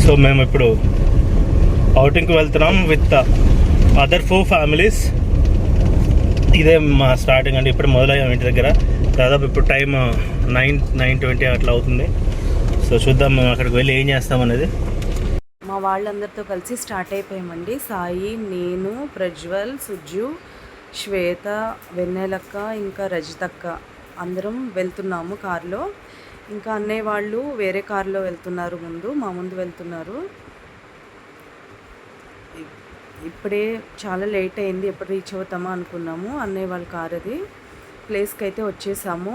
So మేము ఇప్పుడు అవుటింగ్కి వెళ్తున్నాం విత్ అదర్ 4 ఫ్యామిలీస్. ఇదే మా స్టార్టింగ్ అండి. ఇప్పుడు మొదలయ్యాం ఇంటి దగ్గర. దాదాపు ఇప్పుడు టైం 9:20 అట్లా అవుతుంది. సో చూద్దాం మేము అక్కడికి వెళ్ళి ఏం చేస్తాం అనేది. మా వాళ్ళందరితో కలిసి స్టార్ట్ అయిపోయామండి. సాయి, నేను, ప్రజ్వల్, సుజ్జు, శ్వేత, వెన్నెలక్క, ఇంకా రజితక్క అందరం వెళ్తున్నాము కారులో. ఇంకా అన్నయ్య వాళ్ళు వేరే కారులో వెళ్తున్నారు, మా ముందు వెళ్తున్నారు. ఇప్పుడే చాలా లేట్ అయింది, ఎప్పుడు రీచ్ అవుతామా అనుకున్నాము. అన్నయ్య వాళ్ళ కార్ అది. ప్లేస్కి అయితే వచ్చేసాము.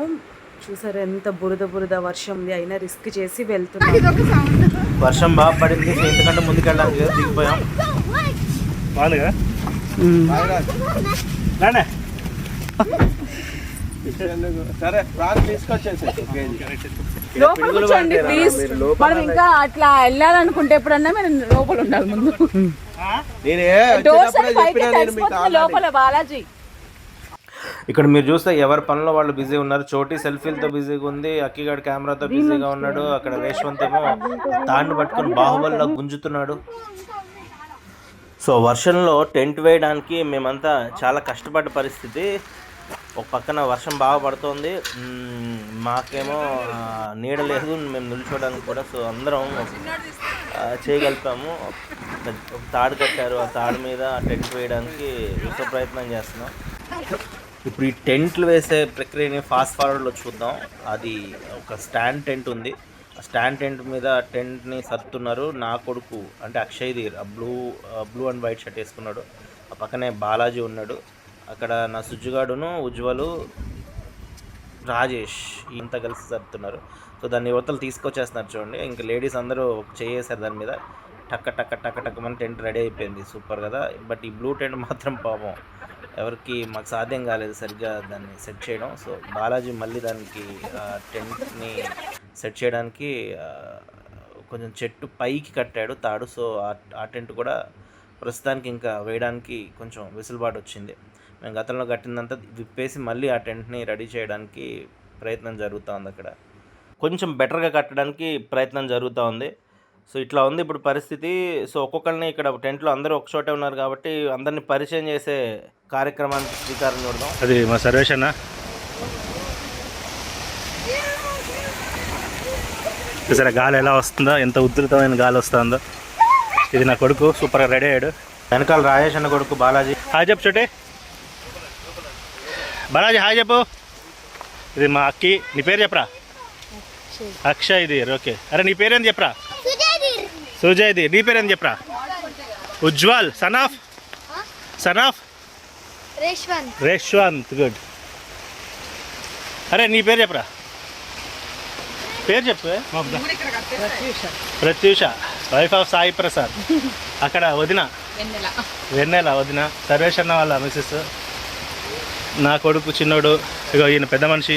చూసారు ఎంత బురద వర్షం ఉంది, అయినా రిస్క్ చేసి వెళ్తున్నాం. వర్షం బాగా పడింది, ఎందుకంటే ముందుకెళ్ళడానికి దిగిపోయాం. బాగుందిగా లోపల కూర్చోండి ప్లీజ్. మనం ఇంకా అట్లా వెళ్ళాలనుకుంటే ఎప్పుడన్నా మీరు లోపల ఉండాలి. ముందు లోపల బాలాజీ. ఇక్కడ మీరు చూస్తే ఎవరి పనిలో వాళ్ళు బిజీ ఉన్నారు. చోటి సెల్ఫీలతో బిజీగా ఉంది, అక్కిగాడు కెమెరాతో బిజీగా ఉన్నాడు. అక్కడ రేష్వంత్ ఏమో తాండు పట్టుకుని బాహుబలిలో గుంజుతున్నాడు. సో వర్షంలో టెంట్ వేయడానికి మేమంతా చాలా కష్టపడ్డ పరిస్థితి. ఒక పక్కన వర్షం బాగా పడుతోంది, మాకేమో నీడ లేదు మేము నిల్చోడానికి కూడా. సో అందరం చేయగలిపాము. ఒక తాడు కట్టారు, ఆ తాడు మీద టెంట్ వేయడానికి విశ్వ ప్రయత్నం చేస్తున్నాం. ఇప్పుడు ఈ టెంట్లు వేసే ప్రక్రియని ఫాస్ట్ ఫార్వర్డ్లో చూద్దాం. అది ఒక స్టాండ్ టెంట్ ఉంది, ఆ స్టాండ్ టెంట్ మీద టెంట్ని సర్దుతున్నారు. నా కొడుకు అంటే అక్షయ్ది బ్లూ అండ్ వైట్ షర్ట్ వేసుకున్నాడు. ఆ పక్కనే బాలాజీ ఉన్నాడు. అక్కడ నా సుజ్జుగాడును, ఉజ్వలు, రాజేష్ ఇంత కలిసి సర్దుతున్నారు. సో దాన్ని యువతలు తీసుకొచ్చేస్తున్నారు చూడండి. ఇంకా లేడీస్ అందరూ చేసేసారు దాని మీద. టక్క మన టెంట్ రెడీ అయిపోయింది, సూపర్ కదా. బట్ ఈ బ్లూ టెంట్ మాత్రం పాపం ఎవరికి మాకు సాధ్యం కాలేదు సరిగ్గా దాన్ని సెట్ చేయడం. సో బాలాజీ మళ్ళీ దానికి టెంట్ని సెట్ చేయడానికి కొంచెం చెట్టు పైకి కట్టాడు తాడు. సో ఆ టెంట్ కూడా ప్రస్తుతానికి ఇంకా వేయడానికి కొంచెం వెసులుబాటు వచ్చింది. మేము గతంలో కట్టిందంతా విప్పేసి మళ్ళీ ఆ టెంట్ని రెడీ చేయడానికి ప్రయత్నం జరుగుతూ ఉంది. అక్కడ కొంచెం బెటర్గా కట్టడానికి ప్రయత్నం జరుగుతూ ఉంది. సో ఇట్లా ఉంది ఇప్పుడు పరిస్థితి. సో ఒక్కొక్కరిని ఇక్కడ టెంట్లో అందరూ ఒక చోటే ఉన్నారు కాబట్టి అందరినీ పరిచయం చేసే కార్యక్రమానికి శ్రీకారం చూడదాం. అది మా సర్వేష్ అన్న. సరే గాలి ఎలా వస్తుందో, ఎంత ఉధృతమైన గాలి వస్తుందో. ఇది నా కొడుకు, సూపర్గా రెడీ అయ్యాడు. వెనకాల రాజేష్ అన్న కొడుకు బాలాజీ. హాయ్ చెప్పు చోటే. బాలాజీ హాయ్ చెప్పు. ఇది మా అక్కి. నీ పేరు చెప్పరా? అక్షయ్ ధీర్. ఓకే. అరే నీ పేరేంది చెప్పరా? సుజయ్ ధీర్. నీ పేరేంది చెప్పరా? Ujjwal. Son of Reshwanth. Good. అరే నీ పేరు చెప్పరా? పేరు చెప్పు. Pratyusha, wife of Sai Prasad. అక్కడ వదిన వెన్నెల వదిన. సర్వేష్ అన్న వాళ్ళ మిస్సెస్. నా కొడుకు చిన్నోడు. ఇగో ఈయన పెద్ద మనిషి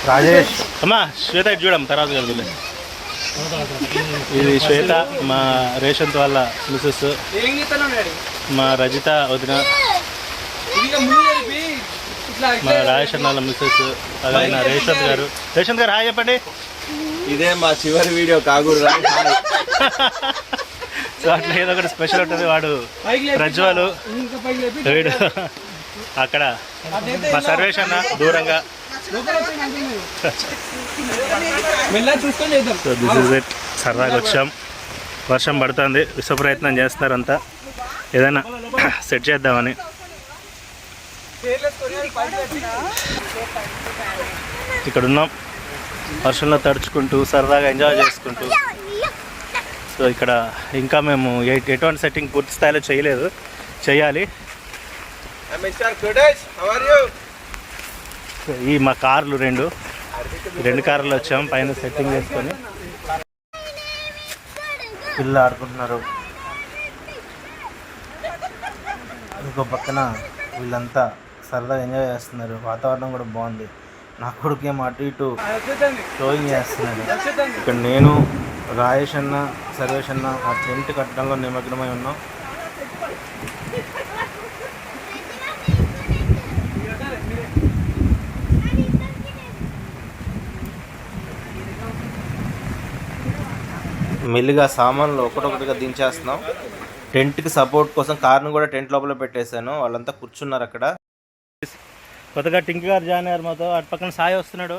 రాజేష్. అమ్మా శ్వేత ఇటు చూడమ్మ, తర్వాత కలుగులే. ఇది శ్వేత, మా రేషంత్ వాళ్ళ మిస్సెస్. మా రజిత వదిన. మా రాజేష్ అన్న వాళ్ళ మిస్సెస్. అలాగే నా రేషంత్ గారు. రేషంత్ గారు హాయ్ చెప్పండి. ఇదే మా చివరి వీడియో కాకూడదు. సో అట్లా ఏదో ఒకటి స్పెషల్ ఉంటుంది. వాడు ప్రజ్వలు, వీడు అక్కడ మా సర్వేష్ అన్న దూరంగా. So this is it. సరదాగా వచ్చాం, వర్షం పడుతుంది, విశ్వ ప్రయత్నం చేస్తున్నారు అంతా ఏదైనా సెట్ చేద్దామని. ఇక్కడ ఉన్నాం వర్షంలో తడుచుకుంటూ సరదాగా ఎంజాయ్ చేసుకుంటూ. సో ఇక్కడ ఇంకా మేము ఎటువంటి సెట్టింగ్ పూర్తి స్థాయిలో చేయలేదు, చేయాలి. ఈ మా కార్లు రెండు కార్లు వచ్చాం, పైన సెట్టింగ్ చేసుకొని పిల్లలు ఆడుకుంటున్నారు. ఇంకో పక్కన వీళ్ళంతా సరదాగా ఎంజాయ్ చేస్తున్నారు, వాతావరణం కూడా బాగుంది. నా కొడుకేమో అటు ఇటు షోయింగ్ చేస్తున్నాడు. ఇక్కడ నేను, రాజేష్ అన్న, సర్వేష్ అన్న ఆ టెంట్ కట్టడంలో నిమగ్నమై ఉన్నాం. మెల్లిగా సామాన్లు ఒకటొకటిగా దించేస్తున్నాం. టెంట్కి సపోర్ట్ కోసం కార్ను కూడా టెంట్ లోపల పెట్టేశాను. వాళ్ళంతా కూర్చున్నారు అక్కడ. కొత్తగా టింక్ గారు జాయిన్ అయ్యారు మాతో. అటు పక్కన సాయి వస్తున్నాడు.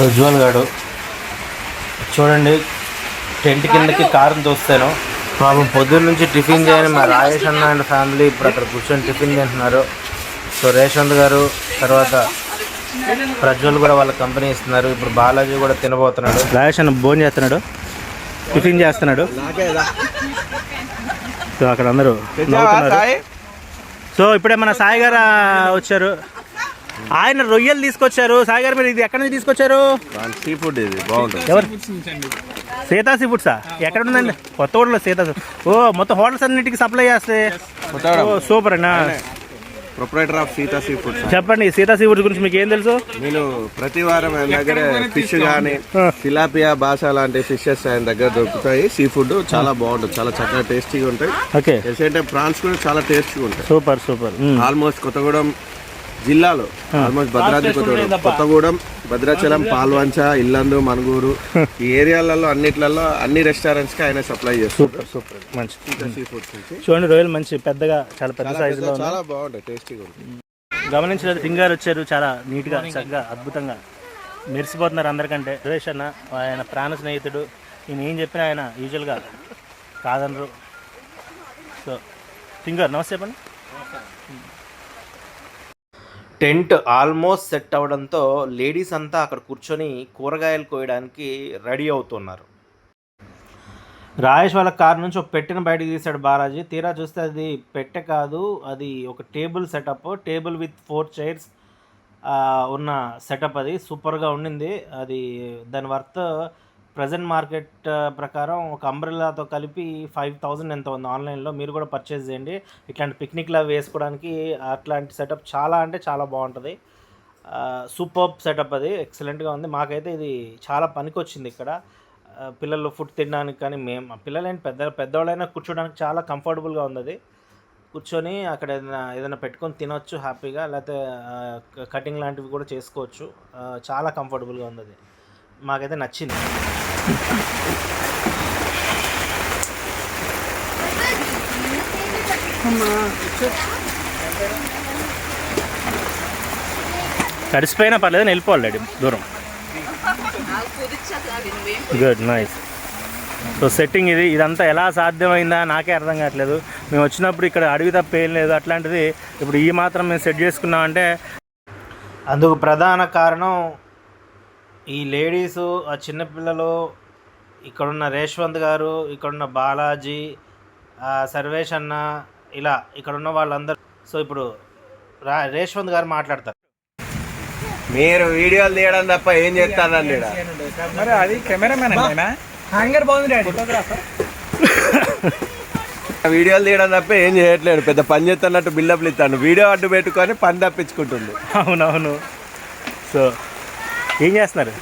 ఉజ్వల్ గాడు చూడండి, టెంట్ కిందకి కారుని తోస్తాను. పాపం పొద్దున్న నుంచి టిఫిన్ చేయని మా రాజేష్ అన్న అండ్ ఫ్యామిలీ ఇప్పుడు అక్కడ కూర్చొని టిఫిన్ చేస్తున్నారు. సో రేషంత్ గారు తర్వాత ప్రజ్వల్ కూడా వాళ్ళ కంపెనీ ఇస్తున్నారు. ఇప్పుడు బాలాజీ కూడా తినబోతున్నాడు. రాజేష్ అన్న భోజనం చేస్తున్నాడు, టిఫిన్ చేస్తున్నాడు. సో అక్కడ అందరూ నవ్వుతున్నారు. సో ఇప్పుడే మన సాయి గారు వచ్చారు. ఆయన రొయ్యలు తీసుకొచ్చారు. సాయి గారు మీరు ఇది ఎక్కడి నుంచి తీసుకొచ్చారు? సీ ఫుడ్ ఇది బాగుంటుంది. ఎవరు? సీతా సీ ఫుడ్సా? ఎక్కడ ఉందండి? కొత్తగూడలో సీతా. ఓ మొత్తం హోటల్స్ అన్నిటికీ సప్లై చేస్తే సూపర్ అన్నా. Proprietor of Sita sea foods. చెప్పండి, సీతా సీ ఫుడ్స్ గురించి మీకు ఏం తెలుసు? నేను ప్రతి వారం ఆయన దగ్గర ఫిష్ కానీ తిలాపియా బాస లాంటి ఫిషెస్ ఆయన దగ్గర దొరుకుతాయి. సీ ఫుడ్ చాలా బాగుంటుంది, చాలా చక్కగా టేస్టీగా ఉంటాయి. ఓకే, ప్రాన్స్ కూడా చాలా టేస్టీగా ఉంటాయి. Super super. ఆల్మోస్ట్ కొత్తగూడెం జిల్లాలో ఆల్మోస్ట్ భద్రాద్రి కొత్తగూడెం, భద్రాచలం, పాల్వంచ, ఇల్లందు, మనుగూరు ఈ ఏరియాలలో అన్నిట్లలో అన్ని రెస్టారెంట్స్ కి ఆయన సప్లై చేస్తారు. సూపర్ మంచి సీ ఫుడ్స్ నుంచి చూడండి, రొయ్యలు మంచి పెద్దగా చాలా పెద్ద సైజులో చాలా బాగుంటాయి, టేస్టీగా ఉంటుంది. గమనించలేదు, టింగారు వచ్చారు. చాలా నీట్గా చక్కగా అద్భుతంగా మెరిసిపోతున్నారు అందరికంటే. సురేష్ అన్న ఆయన ప్రాణ స్నేహితుడు. ఈయన ఏం చెప్పినా ఆయన యూజువల్గా కాదనరు. సో టింగారు నమస్తే చెప్పండి. టెంట్ ఆల్మోస్ట్ సెట్ అవ్వడంతో లేడీస్ అంతా అక్కడ కూర్చొని కూరగాయలు కోయడానికి రెడీ అవుతున్నారు. రాజేష్ వాళ్ళ కారు నుంచి ఒక పెట్టెను బయటకు తీశాడు బాలాజీ. తీరా చూస్తే అది పెట్టె కాదు, అది ఒక table setup. Table with 4 chairs ఉన్న సెటప్. అది సూపర్గా ఉండింది. అది దాని వర్త్ ప్రజెంట్ మార్కెట్ ప్రకారం ఒక అంబ్రెల్లాతో కలిపి 5000 ఎంత ఉంది ఆన్లైన్లో. మీరు కూడా పర్చేస్ చేయండి. ఇట్లాంటి పిక్నిక్లా వేసుకోవడానికి అట్లాంటి సెటప్ చాలా అంటే చాలా బాగుంటుంది. సూపర్ సెటప్, అది ఎక్సలెంట్గా ఉంది. మాకైతే ఇది చాలా పనికొచ్చింది. ఇక్కడ పిల్లలు ఫుడ్ తినడానికి కానీ మేము పిల్లలైనా పెద్దవాళ్ళైనా కూర్చోడానికి చాలా కంఫర్టబుల్గా ఉంది. అది కూర్చొని అక్కడ ఏదైనా పెట్టుకొని తినొచ్చు హ్యాపీగా, లేకపోతే కటింగ్ లాంటివి కూడా చేసుకోవచ్చు. చాలా కంఫర్టబుల్గా ఉంది. అది మాకైతే నచ్చింది. తడిసిపోయినా పర్లేదు, వెళ్ళిపోవాలి డాడీ దూరం. Good, nice. సో సెట్టింగ్ ఇదంతా ఎలా సాధ్యమైందా నాకే అర్థం కావట్లేదు. మేము వచ్చినప్పుడు ఇక్కడ అడవి తప్ప ఏం లేదు. అట్లాంటిది ఇప్పుడు ఈ మాత్రం మేము సెట్ చేసుకున్నామంటే అందుకు ప్రధాన కారణం ఈ లేడీసు, ఆ చిన్నపిల్లలు, ఇక్కడున్న రేష్వంత్ గారు, ఇక్కడున్న బాలాజీ, సర్వేష్ అన్న, ఇలా ఇక్కడున్న వాళ్ళందరూ. సో ఇప్పుడు రేష్వంత్ గారు మాట్లాడతారు. మీరు వీడియోలు తీయడం తప్ప ఏం చేస్తానండి? మరి అది కెమెరామెన్ హ్యాంగర్ బాగుంది. వీడియోలు తీయడం తప్ప ఏం చేయట్లేదు. పెద్ద పని చేస్తున్నట్టు బిల్డప్లు ఇస్తాను. వీడియో అడ్డు పెట్టుకొని పని తప్పించుకుంటుంది. అవునవును. సో ఏం చేస్తున్నారు?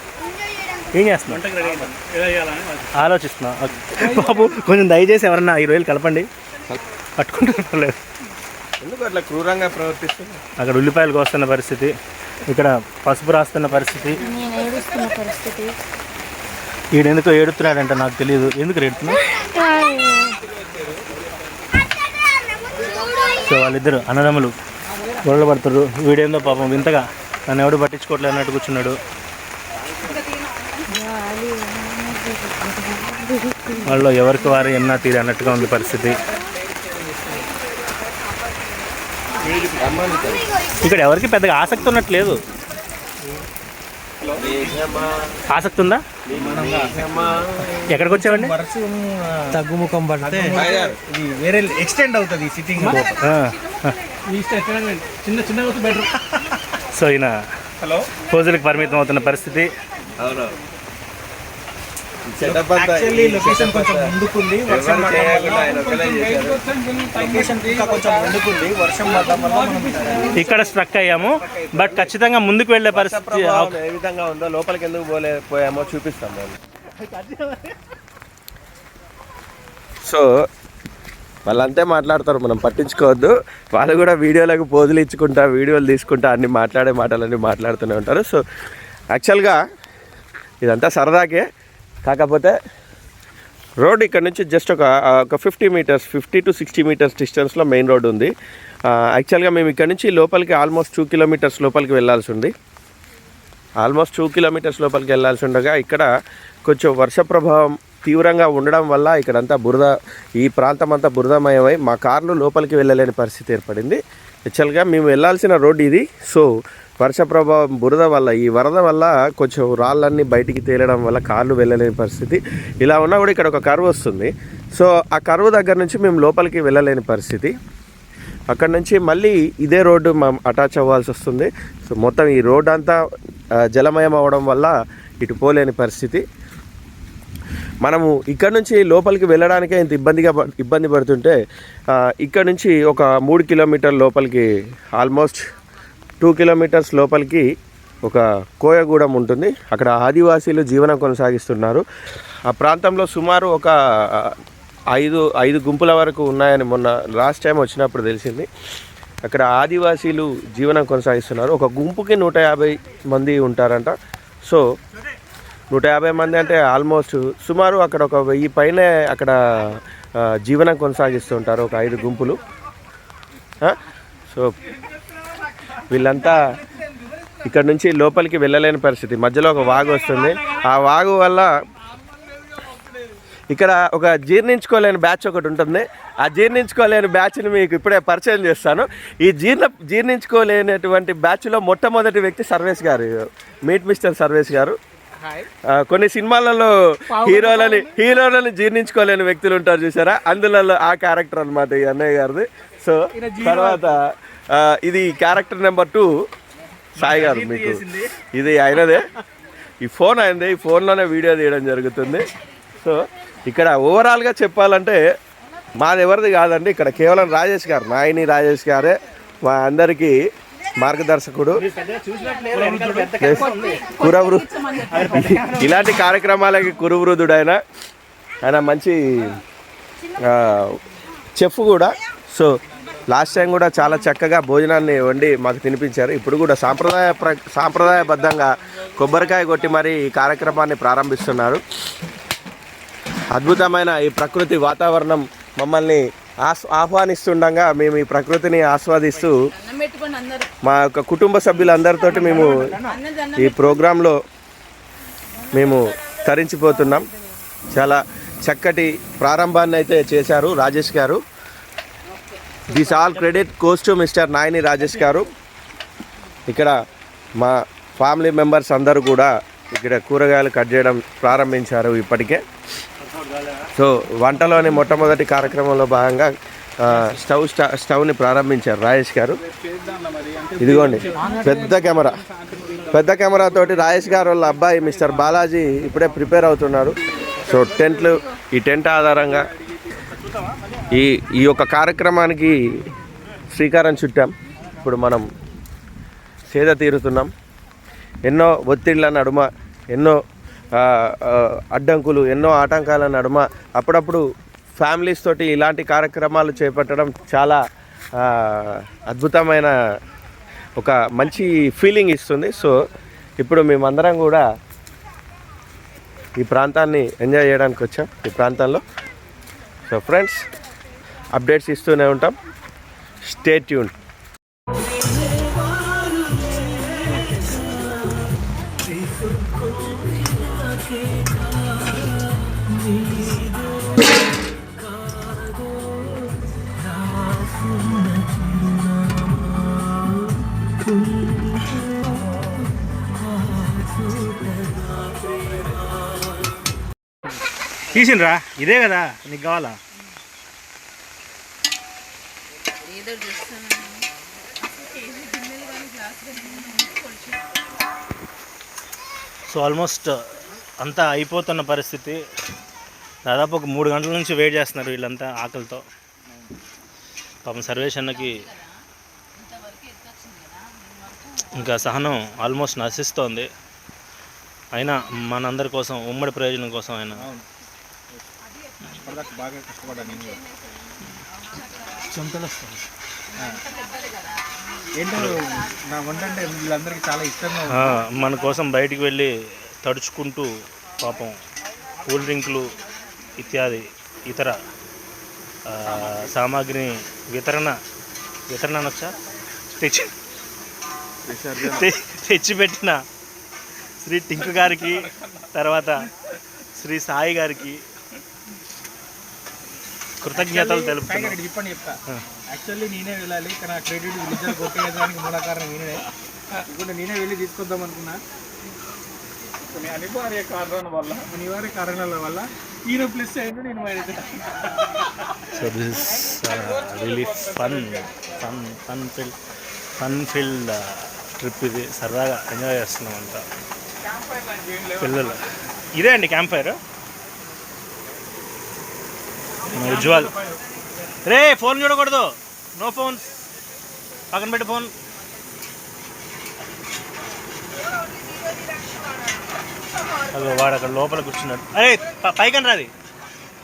ఆలోచిస్తున్నా. బాబు కొంచెం దయచేసి ఎవరన్నా ఈ రోజులు కలపండి. పట్టుకుంటున్నారు. ఎందుకు అట్లా క్రూరంగా ప్రవర్తిస్తుంది? అక్కడ ఉల్లిపాయలు కోస్తున్న పరిస్థితి, ఇక్కడ పసుపు రాస్తున్న పరిస్థితి. ఈడెందుకో ఏడుతున్నాడంట, నాకు తెలియదు ఎందుకు ఏడుతున్నా. సో వాళ్ళిద్దరు అన్నదమ్ములు గొడవలు పడుతున్నారు. వీడేందో పాపం వింతగా నన్ను ఎవడు పట్టించుకోవట్లేదు అన్నట్టు కూర్చున్నాడు. వాళ్ళు ఎవరికి వారు ఎన్నా తీరి అన్నట్టుగా ఉంది పరిస్థితి. ఇక్కడ ఎవరికి పెద్దగా ఆసక్తి ఉన్నట్లేదు. ఆసక్తి ఉందా? ఎక్కడికి వచ్చామండి? తగ్గుముఖం పడితే ఇది వేరే ఎక్స్టెండ్ అవుతుంది సిట్టింగ్. చిన్న బెటర్. సో ఈయన పోజులకు పరిమితం అవుతున్న పరిస్థితి. లొకేషన్ కొంచెం ముందుకుంది, వర్షం ఇక్కడ స్ట్రక్ అయ్యాము. బట్ ఖచ్చితంగా ముందుకు వెళ్ళే పరిస్థితి ఏ విధంగా ఉందో లోపలికి ఎందుకు పోయామో చూపిస్తాం. సో వాళ్ళంతే మాట్లాడతారు, మనం పట్టించుకోవద్దు. వాళ్ళు కూడా వీడియోలకు పోజులు ఇచ్చుకుంటా, వీడియోలు తీసుకుంటా అన్ని మాట్లాడే మాటలన్నీ మాట్లాడుతూనే ఉంటారు. సో యాక్చువల్గా ఇదంతా సరదాకే. కాకపోతే రోడ్ ఇక్కడ నుంచి జస్ట్ ఒక 50 మీటర్స్ 50 to 60 మీటర్స్ డిస్టెన్స్లో మెయిన్ రోడ్ ఉంది. యాక్చువల్గా మేము ఇక్కడ నుంచి లోపలికి ఆల్మోస్ట్ 2 కిలోమీటర్స్ లోపలికి వెళ్ళాల్సి ఉంది. ఆల్మోస్ట్ 2 కిలోమీటర్స్ లోపలికి వెళ్ళాల్సి ఉండగా ఇక్కడ కొంచెం వర్ష ప్రభావం తీవ్రంగా ఉండడం వల్ల ఇక్కడంతా బురద, ఈ ప్రాంతం అంతా బురదమయమై మా కార్లు లోపలికి వెళ్ళలేని పరిస్థితి ఏర్పడింది. యాక్చువల్గా మేము వెళ్ళాల్సిన రోడ్డు ఇది. సో వర్ష ప్రభావం బురద వల్ల, ఈ వరద వల్ల కొంచెం రాళ్ళన్నీ బయటికి తేలడం వల్ల కార్లు వెళ్ళలేని పరిస్థితి. ఇలా ఉన్నా కూడా ఇక్కడ ఒక కర్వ్ వస్తుంది. సో ఆ కర్వ్ దగ్గర నుంచి మేము లోపలికి వెళ్ళలేని పరిస్థితి. అక్కడ నుంచి మళ్ళీ ఇదే రోడ్డు మనం అటాచ్ అవ్వాల్సి వస్తుంది. సో మొత్తం ఈ రోడ్ అంతా జలమయం అవ్వడం వల్ల ఇటు పోలేని పరిస్థితి. మనము ఇక్కడ నుంచి లోపలికి వెళ్ళడానికే ఇంత ఇబ్బంది పడుతుంటే ఇక్కడ నుంచి ఒక 3 కిలోమీటర్ల లోపలికి, ఆల్మోస్ట్ 2 కిలోమీటర్స్ లోపలికి ఒక కోయగూడెం ఉంటుంది. అక్కడ ఆదివాసీలు జీవనం కొనసాగిస్తున్నారు. ఆ ప్రాంతంలో సుమారు ఒక 5 గుంపుల వరకు ఉన్నాయని మొన్న లాస్ట్ టైం వచ్చినప్పుడు తెలిసింది. అక్కడ ఆదివాసీలు జీవనం కొనసాగిస్తున్నారు. ఒక గుంపుకి 150 మంది ఉంటారంట. సో 150 మంది అంటే ఆల్మోస్ట్ సుమారు అక్కడ ఒక 1000 పైనే అక్కడ జీవనం కొనసాగిస్తుంటారు, ఒక 5 గుంపులు. సో వీళ్ళంతా ఇక్కడ నుంచి లోపలికి వెళ్ళలేని పరిస్థితి. మధ్యలో ఒక వాగు వస్తుంది. ఆ వాగు వల్ల ఇక్కడ ఒక జీర్ణించుకోలేని బ్యాచ్ ఒకటి ఉంటుంది. ఆ జీర్ణించుకోలేని బ్యాచ్ని మీకు ఇప్పుడే పరిచయం చేస్తాను. ఈ జీర్ణించుకోలేనటువంటి బ్యాచ్లో మొట్టమొదటి వ్యక్తి సర్వేష్ గారు, మీట్ మిస్టర్ సర్వేష్ గారు. కొన్ని సినిమాలలో హీరోలని జీర్ణించుకోలేని వ్యక్తులు ఉంటారు చూసారా, అందులో ఆ క్యారెక్టర్ అనమాట ఈ అన్నయ్య గారిది. సో తర్వాత ఇది క్యారెక్టర్ నెంబర్ 2 సాయి గారు. మీకు ఇది అయినదే, ఈ ఫోన్ అయింది, ఈ ఫోన్లోనే వీడియో తీయడం జరుగుతుంది. సో ఇక్కడ ఓవరాల్గా చెప్పాలంటే మాది ఎవరిది కాదండి, ఇక్కడ కేవలం రాజేష్ గారు, నాయని రాజేష్ గారే మా అందరికీ మార్గదర్శకుడు. ఇలాంటి కార్యక్రమాలకి కురువృద్ధుడైన ఆయన మంచి చెఫ్ కూడా. సో లాస్ట్ టైం కూడా చాలా చక్కగా భోజనాన్ని వండి మాకు తినిపించారు. ఇప్పుడు కూడా సాంప్రదాయబద్ధంగా కొబ్బరికాయ కొట్టి మరి ఈ కార్యక్రమాన్ని ప్రారంభిస్తున్నారు. అద్భుతమైన ఈ ప్రకృతి వాతావరణం మమ్మల్ని ఆహ్వానిస్తుండగా మేము ఈ ప్రకృతిని ఆస్వాదిస్తూ మా యొక్క కుటుంబ సభ్యులందరితో మేము ఈ ప్రోగ్రాంలో మేము తరించిపోతున్నాం. చాలా చక్కటి ప్రారంభాన్ని అయితే చేశారు రాజేష్ గారు. This all credit goes to mister Nayani Rajesh గారు. ఇక్కడ మా ఫ్యామిలీ మెంబర్స్ అందరూ కూడా ఇక్కడ కూరగాయలు కట్ చేయడం ప్రారంభించారు ఇప్పటికే. సో వంటలోని మొట్టమొదటి కార్యక్రమంలో భాగంగా స్టవ్ని ప్రారంభించారు రాజేష్ గారు. ఇదిగోండి పెద్ద కెమెరాతోటి రాజేష్ గారు వాళ్ళ అబ్బాయి మిస్టర్ బాలాజీ ఇప్పుడే ప్రిపేర్ అవుతున్నారు. సో ఈ టెంట్ ఆధారంగా ఈ యొక్క కార్యక్రమానికి శ్రీకారం చుట్టాం. ఇప్పుడు మనం సేద తీరుతున్నాం. ఎన్నో ఒత్తిళ్ల నడుమ, ఎన్నో అడ్డంకులు, ఎన్నో ఆటంకాల నడుమ అప్పుడప్పుడు ఫ్యామిలీస్ తోటి ఇలాంటి కార్యక్రమాలు చేపట్టడం చాలా అద్భుతమైన ఒక మంచి ఫీలింగ్ ఇస్తుంది. సో ఇప్పుడు మేమందరం కూడా ఈ ప్రాంతాన్ని ఎంజాయ్ చేయడానికి వచ్చాం. ఈ ప్రాంతంలో సో ఫ్రెండ్స్ అప్డేట్స్ ఇస్తూనే ఉంటాం. Stay tune. తీసిండ్రా, ఇదే కదా నీకు కావాలా? సో ఆల్మోస్ట్ అంతా అయిపోతున్న పరిస్థితి. దాదాపు ఒక 3 గంటల నుంచి వెయిట్ చేస్తున్నారు వీళ్ళంతా ఆకలితో. పాపం సర్వేష్ అన్నకి ఇంకా సహనం ఆల్మోస్ట్ నశిస్తోంది. అయినా మనందరి కోసం ఉమ్మడి ప్రయోజనం కోసం ఆయన బాగా కష్టపడ్డా నేను కూడా. చెమటలు వస్తాయి. ఏంటో నా వంట అంటే వీళ్ళందరికీ చాలా ఇష్టంగా ఉంది. మన కోసం బయటికి వెళ్ళి తడుచుకుంటూ పాపం కూల్ డ్రింకులు ఇత్యాది ఇతర సామాగ్రిని వితరణ అనొచ్చా తెచ్చిపెట్టిన శ్రీ టింకు గారికి, తర్వాత శ్రీ సాయి గారికి కృతజ్ఞతలు తెలుపుతున్నాను. చెప్పండి చెప్తా. యాక్చువల్లీ నేనే వెళ్ళాలి, కానీ ఆ క్రెడిట్ వీళ్ళిద్దరు కొట్టేయడానికి మూల కారణం నేనే. ఇప్పుడు నేనే వెళ్ళి తీసుకొద్దాం అనుకున్నా. కొన్ని అనివార్య కారణాల వల్ల ఈయన ప్లస్ అయ్యిండు, నేను minus. So this really fun field trip. ఇది సరదాగా ఎంజాయ్ చేస్తున్నాం అంతా పిల్లలు. ఇదే అండి క్యాంప్ ఫైర్. ఉజ్వల్ రే ఫోన్ చూడకూడదు, నో ఫోన్, పక్కన పెట్టి ఫోన్. అదో వాడు అక్కడ లోపల కూర్చున్నాడు. అరే పైకని రాది,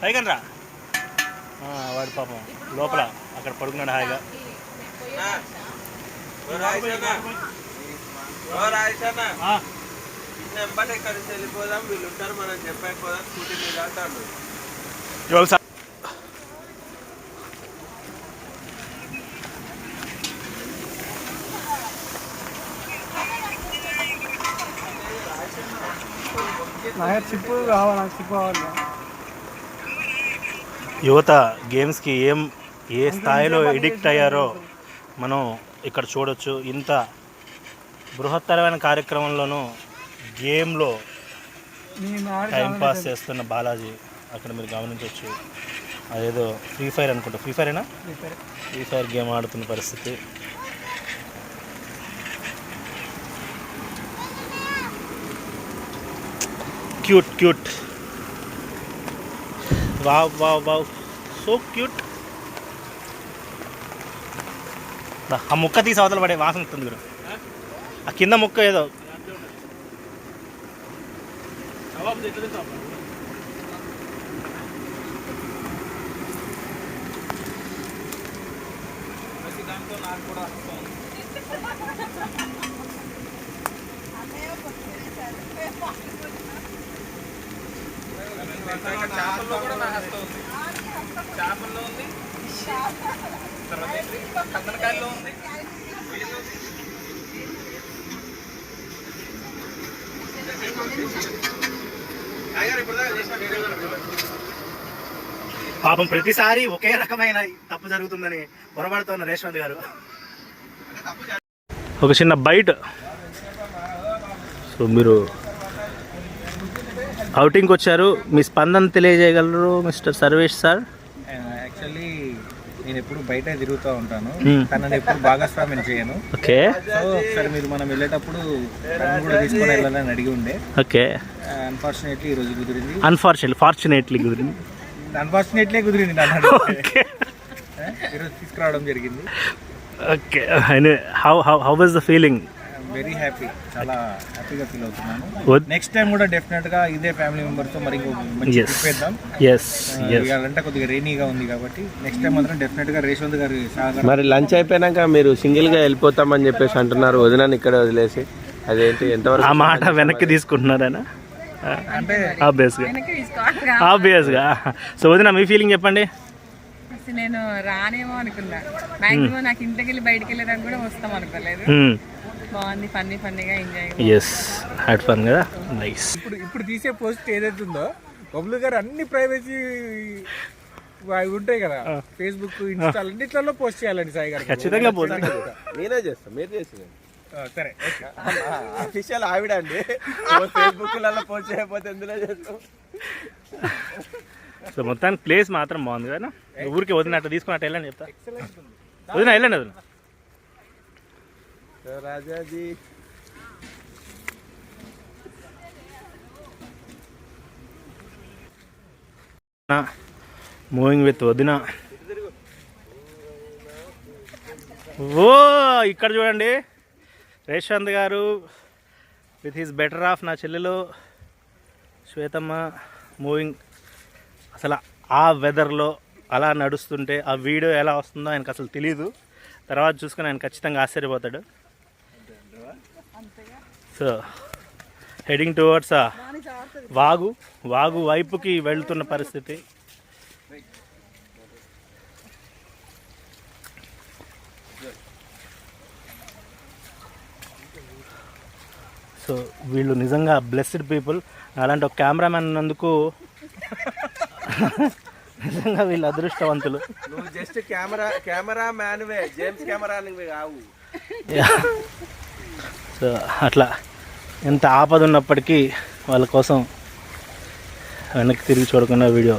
పైకని రా. వాడు పాపం లోపల అక్కడ పడుకున్నాడు హాయిగా. యువత గేమ్స్కి ఏ స్థాయిలో ఎడిక్ట్ అయ్యారో మనం ఇక్కడ చూడొచ్చు. ఇంత బృహత్తరమైన కార్యక్రమంలోనూ గేమ్లో టైంపాస్ చేస్తున్న బాలాజీ అక్కడ మీరు గమనించవచ్చు. అదేదో ఫ్రీ ఫైర్ అనుకుంటా, ఫ్రీ ఫైర్ గేమ్ ఆడుతున్న పరిస్థితి. Cute wow so cute. ఆ ముక్క తీసి అవతల పడే వాసన వస్తుంది గురు. ఆ కింద ముక్క ఏదో చేపల్లో ఉంది, కత్తలకాయల్లో ఉంది. పాపం ప్రతిసారి ఒకే రకమైన తప్పు జరుగుతుందని పొరపడుతున్న రేష్వంత్ గారు. ఒక చిన్న బైట్. సో మీరు అవుటింగ్కి వచ్చారు, మీ స్పందన తెలియజేయగలరు మిస్టర్ సర్వేష్ సార్? యాక్చువల్లీ నేను ఎప్పుడు బయట తిరుగుతూ ఉంటాను, తనని ఎప్పుడు భాగస్వామ్యం చేయను. ఓకే. సో ఒకసారి మీరు మనం వెళ్ళేటప్పుడు తనను కూడా తీసుకొని వెళ్ళాలని అడిగి ఉండే. ఓకే. అన్ఫార్చునేట్లీ ఈరోజు కుదిరింది. ఫార్చునేట్లీ కుదిరింది. అన్ఫార్చునేట్లీ కుదిరింది నన్ను ఈరోజు తీసుకురావడం జరిగింది. Okay. How was the feeling? Very happy, చాలా హ్యాపీగా ఫీల్ అవుతున్నాను. నెక్స్ట్ టైం కూడా డెఫినెట్ గా ఇదే ఫ్యామిలీ మెంబర్స్ తో మరి మంచి ట్రిప్ వేద్దాం. ఇవాళంటే కొద్దిగా రెయినీగా ఉంది కాబట్టి నెక్స్ట్ టైం మాత్రం డెఫినెట్ గా రేష్వంత్ గారి సహకారం. మరి లంచ్ అయిపోయినాక మీరు సింగిల్ గా వెళ్ళిపోతామని చెప్పేసి అంటున్నారు, వదినాన్ని ఇక్కడ వదిలేసి. అదేంటి, ఎంతవరకు ఆ మాట వెనక్కి తీసుకుంటున్నారా? అంటే ఆబ్వియస్గా. సో వదిన మీ ఫీలింగ్ చెప్పండి. నేను రానేమో అనుకున్నా, మాక్సిమం నాకు ఇంటికి వెళ్ళి బయటకు వెళ్ళడానికి కూడా వస్తాం అనుకోలేదు. బాగుంది, ఫన్నీగా ఎంజాయ్. ఎస్, హ్యాడ్ ఫన్ కదా, నైస్. ఇప్పుడు తీసే పోస్ట్ ఏదైతే ఉందో బబ్లు గారు అన్ని ప్రైవసీ అవి ఉంటాయి కదా, ఫేస్బుక్, ఇన్స్టా అన్నిట్లలో పోస్ట్ చేయాలండి సాయి గారు. ఖచ్చితంగా నేనే చేస్తాను, మీరు చేసిన సరే. అఫీషియల్ ఆవిడ అండి, ఫేస్బుక్లలో పోస్ట్ చేయకపోతే ఎందులో చేస్తాం. సో మొత్తానికి ప్లేస్ మాత్రం బాగుంది కదా. ఊరికి వదినట్టు తీసుకున్నట్టు వెళ్ళండి, చెప్తా. వదిన వెళ్ళండి, వదిన. రాజాజీ మూవింగ్ విత్ వదిన. ఓ ఇక్కడ చూడండి, రేష్వంత్ గారు విత్ హిస్ బెటర్ ఆఫ్ నా చెల్లెలు శ్వేతమ్మ మూవింగ్. అసలు ఆ వెదర్లో అలా నడుస్తుంటే ఆ వీడియో ఎలా వస్తుందో ఆయనకు అసలు తెలీదు. తర్వాత చూసుకొని ఆయన ఖచ్చితంగా ఆశ్చర్యపోతాడు. సో హెడింగ్ టువర్డ్స్ వాగు వైపుకి వెళ్తున్న పరిస్థితి. సో వీళ్ళు నిజంగా బ్లెస్డ్ పీపుల్. అలాంటి ఒక కెమెరామ్యాన్ ఉన్నందుకు నిజంగా వీళ్ళు అదృష్టవంతులు. నువ్వు జస్ట్ కెమెరా మ్యాన్వే, జేమ్స్ కెమెరా కావు. సో అట్లా ఎంత ఆపద ఉన్నప్పటికీ వాళ్ళ కోసం వెనక్కి తిరిగి చూడకుండా వీడియో.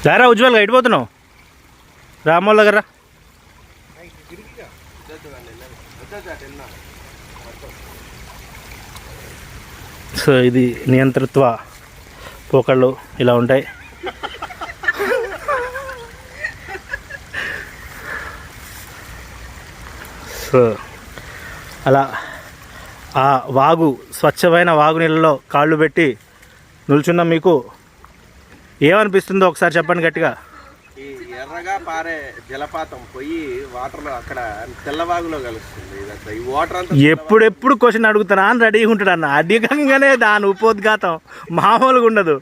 రారా ఉజ్వల్గా ఎడిపోతున్నావు? రామోళ్ళ దగ్గర. సో ఇది నియంతృత్వ పోకళ్ళు ఇలా ఉంటాయి. సో అలా ఆ వాగు, స్వచ్ఛమైన వాగు నీళ్ళలో కాళ్ళు పెట్టి నిల్చున్న మీకు ఏమనిపిస్తుందో ఒకసారి చెప్పండి గట్టిగా. ఈ ఎర్రగా పారే జలపాతం పోయి వాటర్లో అక్కడ తెల్లవాగులో కలుస్తుంది. ఈ వాటర్ అంతా ఎప్పుడెప్పుడు క్వశ్చన్ అడుగుతానా అని రెడీగా ఉంటాడు అన్న. అధికంగానే దాని ఉపోద్ఘాతం మామూలుగా ఉండదు.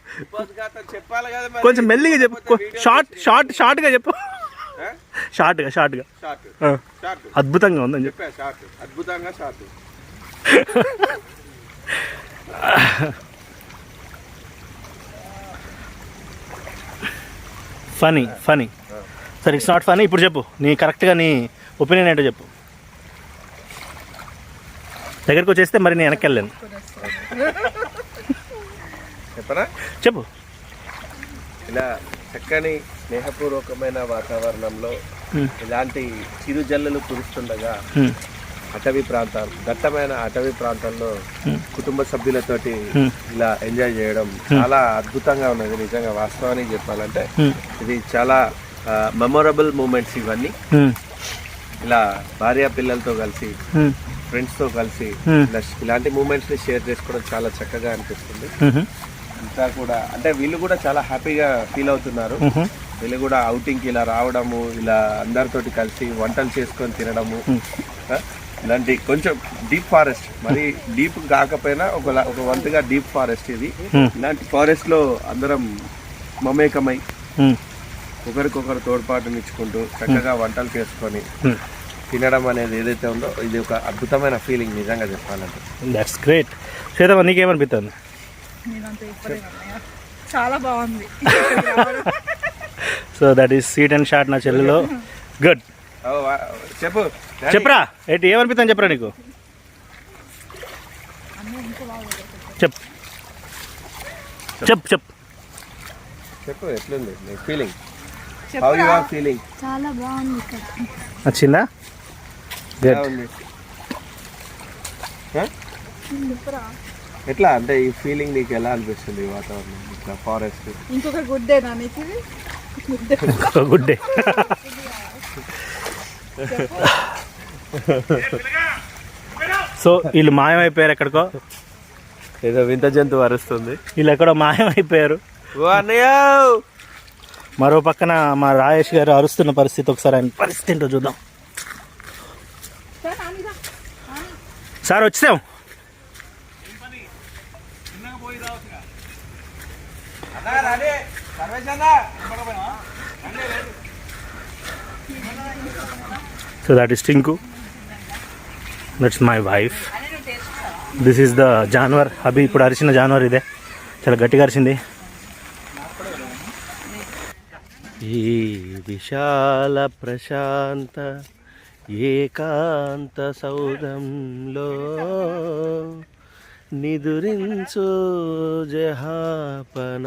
చెప్పాలి కదా, కొంచెం మెల్లిగా చెప్పు. షార్ట్గా చెప్పు. షార్ట్గా అద్భుతంగా ఉందని చెప్పు. అద్భుతంగా షార్ట్. ఫనీ సరే, ఇట్స్ నాట్ ఫనీ. ఇప్పుడు చెప్పు, నీ కరెక్ట్గా నీ ఒపీనియన్ ఏంటో చెప్పు. దగ్గరికి వచ్చేస్తే మరి నేను వెనక్కి వెళ్ళాను. చెప్పనా? చెప్పు. ఇలా చక్కని స్నేహపూర్వకమైన వాతావరణంలో ఇలాంటి చిరు జల్లులు కురుస్తుండగా అటవీ ప్రాంతాలు, దట్టమైన అటవీ ప్రాంతాల్లో కుటుంబ సభ్యులతోటి ఇలా ఎంజాయ్ చేయడం చాలా అద్భుతంగా ఉన్నది. నిజంగా వాస్తవానికి చెప్పాలంటే ఇది చాలా మెమొరబుల్ మూమెంట్స్ ఇవన్నీ. ఇలా భార్య పిల్లలతో కలిసి, ఫ్రెండ్స్తో కలిసి ఇలాంటి మూమెంట్స్ ని షేర్ చేసుకోవడం చాలా చక్కగా అనిపిస్తుంది. ఇంకా కూడా అంటే వీళ్ళు కూడా చాలా హ్యాపీగా ఫీల్ అవుతున్నారు. వీళ్ళు కూడా అవుటింగ్కి ఇలా రావడము, ఇలా అందరితోటి కలిసి వంటలు చేసుకొని తినడము, ఇలాంటి కొంచెం డీప్ ఫారెస్ట్, మరి డీప్ కాకపోయినా ఒక వంతుగా డీప్ ఫారెస్ట్ ఇది. ఇలాంటి ఫారెస్ట్ లో అందరం మమేకమై ఒకరికొకరు తోడ్పాటునిచ్చుకుంటూ చక్కగా వంటలు చేసుకొని తినడం అనేది ఏదైతే ఉందో ఇది ఒక అద్భుతమైన ఫీలింగ్ నిజంగా చెప్పాలంటే. That's great. శ్వేతమ్మ, నీకేమనిపిస్తుంది? చాలా బాగుంది. So that is sweet and short నా చెల్లెలో. గుడ్. చెప్పరా ఏంటి, ఏమనిపిస్తుంది చెప్పరా నీకు? చెప్పు చెప్పు చెప్పు చెప్పు ఎట్లుంది నీ feeling? How you are feeling? చాలా బాగుంది ఇక్కడ. నచ్చిందా? ఎట్లా అంటే ఈ ఫీలింగ్ నీకు ఎలా అనిపిస్తుంది? ఈ వాతావరణం ఇట్లా ఫారెస్ట్ ఇంకొక గుడ్ డే దానికి గుడ్ డే. సో వీళ్ళు మాయమైపోయారు ఎక్కడికో. ఏదో వింత జంతువు అరుస్తుంది. వీళ్ళు ఎక్కడో మాయమైపోయారు. మరో పక్కన మా రాజేష్ గారు అరుస్తున్న పరిస్థితి. ఒకసారి ఆయన పరిస్థితి ఏంటో చూద్దాం. సార్ వచ్చాం. So that is Tinku, that's my wife. This is the జాన్వర్. అభి ఇప్పుడు అరిచిన జాన్వర్ ఇదే, చాలా గట్టిగా అరిచింది. ఈ విశాల ప్రశాంత ఏకాంత సౌధంలో నిదురించు జహాపన.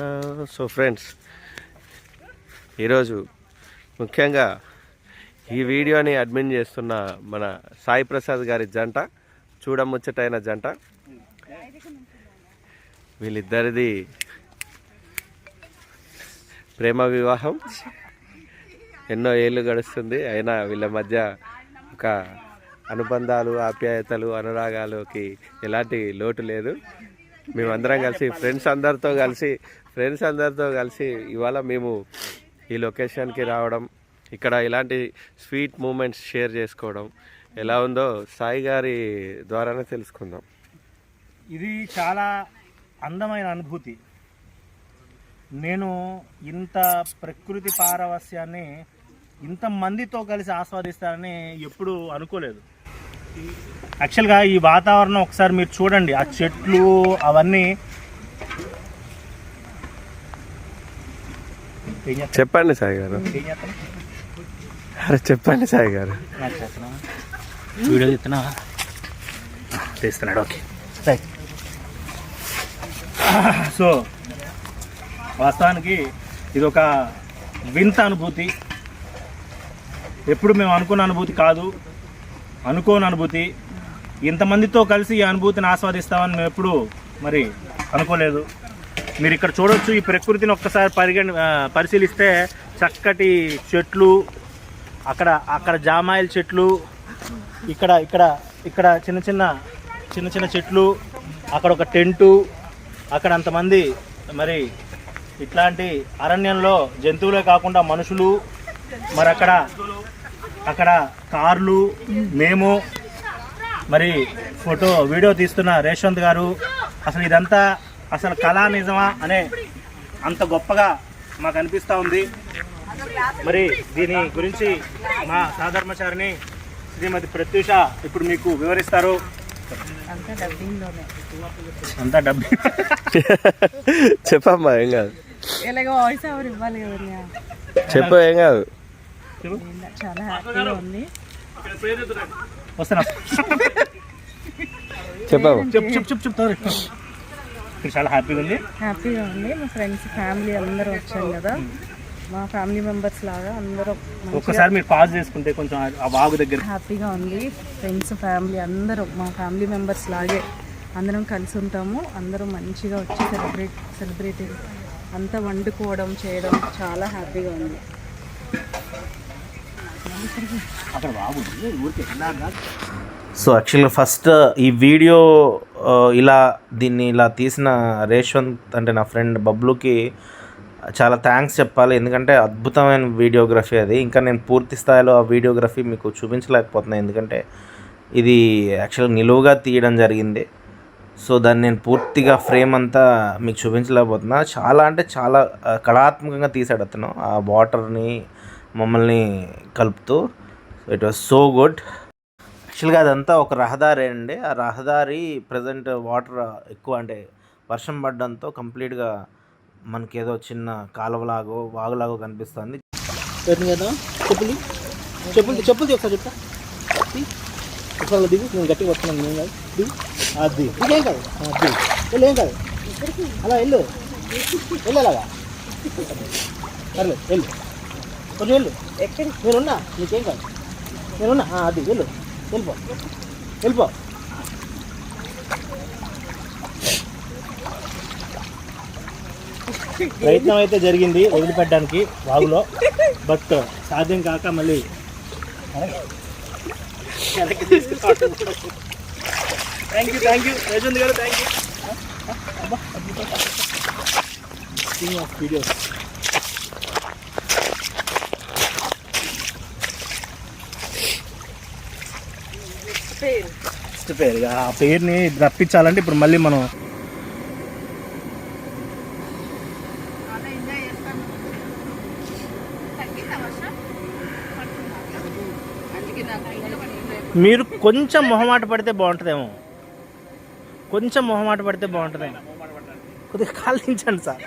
సో ఫ్రెండ్స్, ఈరోజు ముఖ్యంగా ఈ వీడియోని అడ్మిన్ చేస్తున్న మన సాయి ప్రసాద్ గారి జంట, చూడముచ్చటైన జంట. వీళ్ళిద్దరిది ప్రేమ వివాహం, ఎన్నో ఏళ్ళు గడుస్తుంది. అయినా వీళ్ళ మధ్య ఒక అనుబంధాలు, ఆప్యాయతలు, అనురాగాలకి ఎలాంటి లోటు లేదు. మేమందరం కలిసి ఫ్రెండ్స్ అందరితో కలిసి ఇవాళ మేము ఈ లొకేషన్కి రావడం, ఇక్కడ ఇలాంటి స్వీట్ మూమెంట్స్ షేర్ చేసుకోవడం ఎలా ఉందో సాయి గారి ద్వారానే తెలుసుకుందాం. ఇది చాలా అందమైన అనుభూతి. నేను ఇంత ప్రకృతి పారవస్యాన్ని ఇంతమందితో కలిసి ఆస్వాదిస్తానని ఎప్పుడూ అనుకోలేదు. యాక్చువల్గా ఈ వాతావరణం ఒకసారి మీరు చూడండి, ఆ చెట్లు అవన్నీ. చెప్పండి సాయి గారు, అరే చెప్పండి సాయి గారు. వీడియో తీస్తున్నాడు. Okay right. సో వాస్తవానికి ఇది ఒక వింత అనుభూతి. ఎప్పుడు మేము అనుకున్న అనుభూతి కాదు, అనుకోని అనుభూతి. ఇంతమందితో కలిసి ఈ అనుభూతిని ఆస్వాదిస్తామని మేము ఎప్పుడు మరి అనుకోలేదు. మీరు ఇక్కడ చూడవచ్చు, ఈ ప్రకృతిని ఒక్కసారి పరిశీలిస్తే చక్కటి చెట్లు, అక్కడ జామాయిల చెట్లు, ఇక్కడ చిన్న చిన్న చెట్లు, అక్కడ ఒక టెంటు, అక్కడ అంతమంది. మరి ఇట్లాంటి అరణ్యంలో జంతువులే కాకుండా మనుషులు, మరి అక్కడ కార్లు, మేము, మరి వీడియో తీస్తున్న రేష్వంత్ గారు. అసలు ఇదంతా అసలు కళా నిజమా అనే అంత గొప్పగా మాకు అనిపిస్తూ ఉంది. మరి దీని గురించి మా సహధర్మచారిని శ్రీమతి ప్రత్యూష ఇప్పుడు మీకు వివరిస్తారు. అంతా డబ్బింగ్ చెప్పమ్మా, ఏం కాదు, ఎలాగో వాయిస్ ఓవర్ ఇవ్వాలి కదా. చెప్పు, ఏం కాదు. చాలా హ్యాపీగా ఉంది. వస్తున్నా, చెప్పమ్మా. చెప్పు. చాలా హ్యాపీగా ఉంది. మా ఫ్రెండ్స్ ఫ్యామిలీ అందరూ వచ్చాం కదా, మా ఫ్యామిలీ మెంబర్స్ లాగా అందరూ. ఒక్కసారి మీరు పాజ్ చేసుకుంటే కొంచెం ఆ వాగు దగ్గర. హ్యాపీగా ఉంది. ఫ్రెండ్స్ ఫ్యామిలీ అందరూ మా ఫ్యామిలీ మెంబర్స్ లాగే అందరం కలిసి ఉంటాము. అందరూ మంచిగా వచ్చి సెలబ్రేటింగ్ అంతా వండుకోవడం చేయడం చాలా హ్యాపీగా ఉంది. సో యాక్చువల్గా ఫస్ట్ ఈ వీడియో దీన్ని ఇలా తీసిన రేష్వంత్ అంటే నా ఫ్రెండ్ బబ్లుకి చాలా థ్యాంక్స్ చెప్పాలి. ఎందుకంటే అద్భుతమైన వీడియోగ్రఫీ అది. ఇంకా నేను పూర్తి స్థాయిలో ఆ వీడియోగ్రఫీ మీకు చూపించలేకపోతున్నాను, ఎందుకంటే ఇది యాక్చువల్గా నిలువుగా తీయడం జరిగింది. సో దాన్ని నేను పూర్తిగా ఫ్రేమ్ అంతా మీకు చూపించలేకపోతున్నా. చాలా అంటే చాలా కళాత్మకంగా తీసాడు అతను, ఆ వాటర్ని మమ్మల్ని కలుపుతూ. It was so good. యాక్చువల్గా అదంతా ఒక రహదారి అండి. ఆ రహదారి ప్రజెంట్ వాటర్ ఎక్కువ అంటే వర్షం పడడంతో కంప్లీట్గా మనకి ఏదో చిన్న కాలువలాగో వాగులాగో కనిపిస్తుంది. చెప్పులు ఒకసారి చెప్తా. ఒకసారి దిగు, నేను గట్టిగా వస్తున్నాను. నేను కాదు దిగు, అది ఏం కాదు, వెళ్ళు, ఏం కాదు, అలా వెళ్ళు అలాగా, సర్లే వెళ్ళు, కొంచెం వెళ్ళు. నేనున్నా, నీకేం కాదు, నేనున్నా, అది వెళ్ళిపో. ప్రయత్నం అయితే జరిగింది వదిలిపెట్టడానికి వాగులో, బట్ సాధ్యం కాక మళ్ళీ థ్యాంక్ యూ రేజంత్ గారు, థ్యాంక్ యూ. వీడియోస్ పేరు ఆ పేరుని రప్పించాలంటే ఇప్పుడు మళ్ళీ మనం మీరు కొంచెం మొహమాట పడితే బాగుంటుందేమో, కొద్దిగా కాలు దించండి సార్.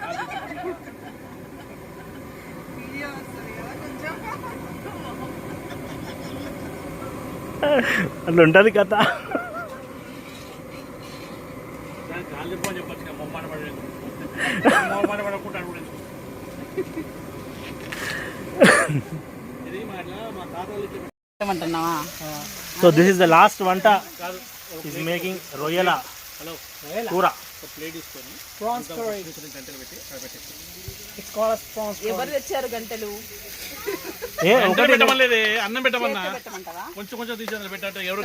అట్లా ఉంటుంది కథ. So this is the last వంట ఈజ్ మేకింగ్ రొయ్యల కూర. ఎవరు తెచ్చారు గంటలు? అన్నం పెట్టమన్నా కొంచెం కొంచెం తీసి పెట్టారు. ఎవరు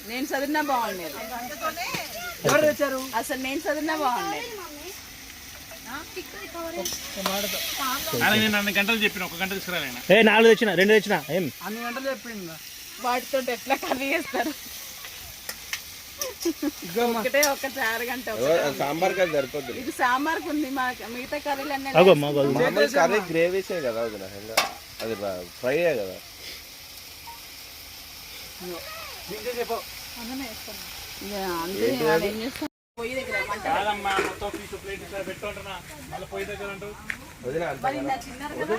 నేను చదివినా బాగుండేది. ఎవరు తెచ్చారు? అసలు నేను చదివినా బాగుండేది. నేను 2 గంటలు చెప్పిన, 1 గంట తీసుకురా. 4 తెచ్చిన, 2 తెచ్చిన. ఏం అన్ని గంటలు చెప్పింది. వాటితో ఎట్లా కర్రీ చేస్తారు? ఒకటే ఒక 4 గంట. సాంబార్ కదా సరిపోద్ది. ఇది సాంబార్కి ఉంది, మిగతా కర్రీలు అన్నీ మామూలు కర్రీ గ్రేవీసే కదా, అది ఫ్రై కదా. అంతే అది ఏం చేస్తాం. పొయ్యి దగ్గర కాదమ్మా, మొత్తం పీసు ప్లేట్ పెట్టుకుంటున్నా, మళ్ళీ పొయ్యి దగ్గర అంటూ మరి నా చిన్నారు కదా.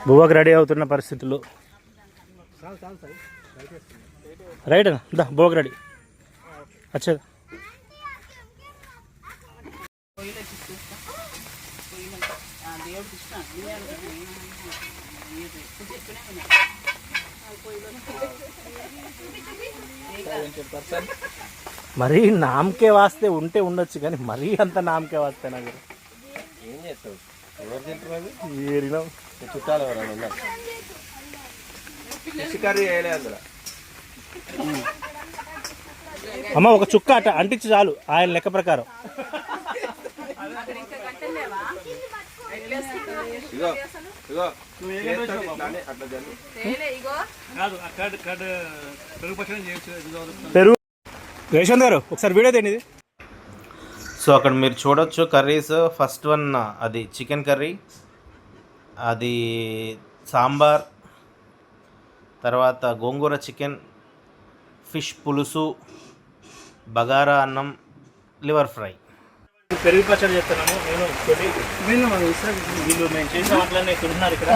బువ్వకు రెడీ అవుతున్న పరిస్థితులు. రైట్ అన్న, దా బువ్వకు రెడీ వచ్చేది. మరీ నామకే వాస్తే ఉంటే ఉండొచ్చు, కానీ మరీ అంత నామకే వాస్తే నాకు ఏం చేస్తావు? ఎవరు తింటున్నారు? ఏరినా చుట్టాలు ఎవరైనా ఉన్నారు? ఫిష్ కర్రీ వేయలే అందులో. అమ్మ ఒక చుక్క అట అంటించి చాలు ఆయన లెక్క ప్రకారం. ఇగో ఇగో అట్లా జరుగు. పెరుగు. రేషన్ గారు ఒకసారి వీడియో తేండి. సో అక్కడ మీరు చూడొచ్చు కర్రీస్. ఫస్ట్ వన్ అది చికెన్ కర్రీ, అది సాంబార్, తర్వాత గోంగూర చికెన్, ఫిష్ పులుసు, బగారా అన్నం, లివర్ ఫ్రై. పెరుగు పచ్చడి చెప్తున్నాము. వీళ్ళు మేము చేసిన వంటలన్నీ తింటున్నారు ఇక్కడ.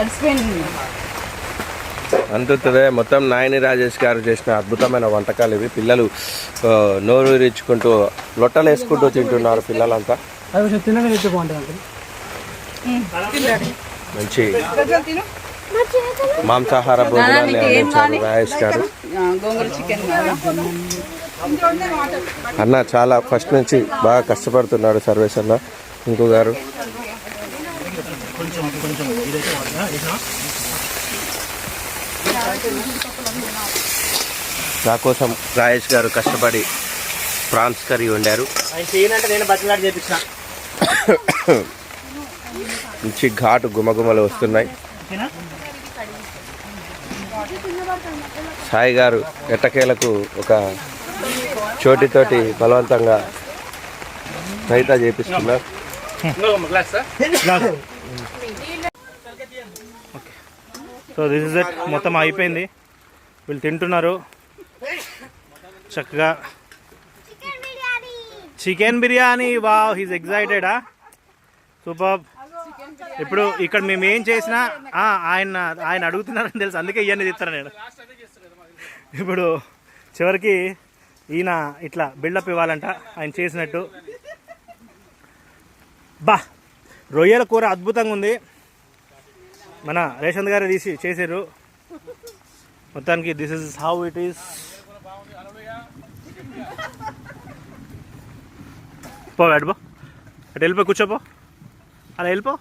అందుతుంది మొత్తం నాయని రాజేష్ గారు చేసిన అద్భుతమైన వంటకాలు ఇవి. పిల్లలు నోరు రిచ్చుకుంటూ లొట్టలు వేసుకుంటూ తింటున్నారు పిల్లలంతా. మంచి మాంసాహార భోజనాన్ని అందించారు రాజేష్ గారు. అన్న చాలా ఫస్ట్ నుంచి బాగా కష్టపడుతున్నాడు సర్వేష్ అన్న. ఇంకో గారు నా కోసం రాజేష్ గారు కష్టపడి ప్రాన్స్ కర్రీ వండారు. మంచి ఘాటు గుమగుమలు వస్తున్నాయి. సాయి గారు ఎట్టకేలకు ఒక చోటితోటి బలవంతంగా రైతా చేపిస్తున్నారు. So this is it. మొత్తం అయిపోయింది. వీళ్ళు తింటున్నారు చక్కగా. Chicken biryani. Wow, he's excited. Super. ఇప్పుడు ఇక్కడ మేము ఏం చేసినా ఆయన అడుగుతున్నారని తెలుసు, అందుకే ఇవన్నీ చెప్తాను నేను. ఇప్పుడు చివరికి ఈయన ఇట్లా బిల్డప్ ఇవ్వాలంట ఆయన చేసినట్టు. బా, రొయ్యల కూర అద్భుతంగా ఉంది. మన రేషన్ గారు తీసి చేసారు. మొత్తానికి this is how it is. పో అటు వెళ్ళిపో, కూర్చోపో, అలా వెళ్ళిపో.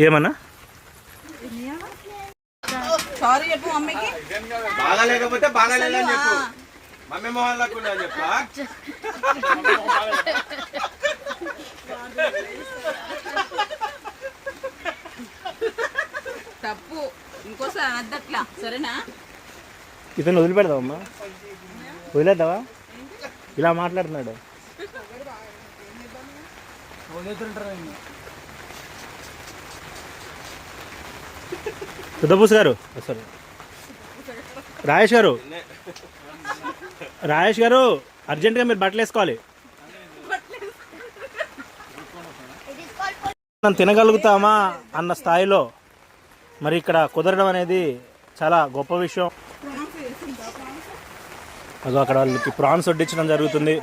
ఏమన్నా సారీ చెప్పు మమ్మీకి. బాగా లేకపోతే బాగా లేదని చెప్పు. మమ్మీ మొహన్ లేకుండా చెప్పా. తప్పు ఇంకోసారి అనద్దట్లా, సరేనా? ఇతను వదిలిపెడదామమ్మా, వదిలేద్దావా? ఇలా మాట్లాడుతున్నాడు. పెద్దబూస్ గారు, సారీ రాజేష్ గారు అర్జెంటుగా మీరు బట్టలు వేసుకోవాలి. మనం తినగలుగుతామా అన్న స్థాయిలో మరి ఇక్కడ కుదరడం అనేది చాలా గొప్ప విషయం. అదో అక్కడ వాళ్ళకి ప్రాన్స్ వడ్డించడం జరుగుతుంది.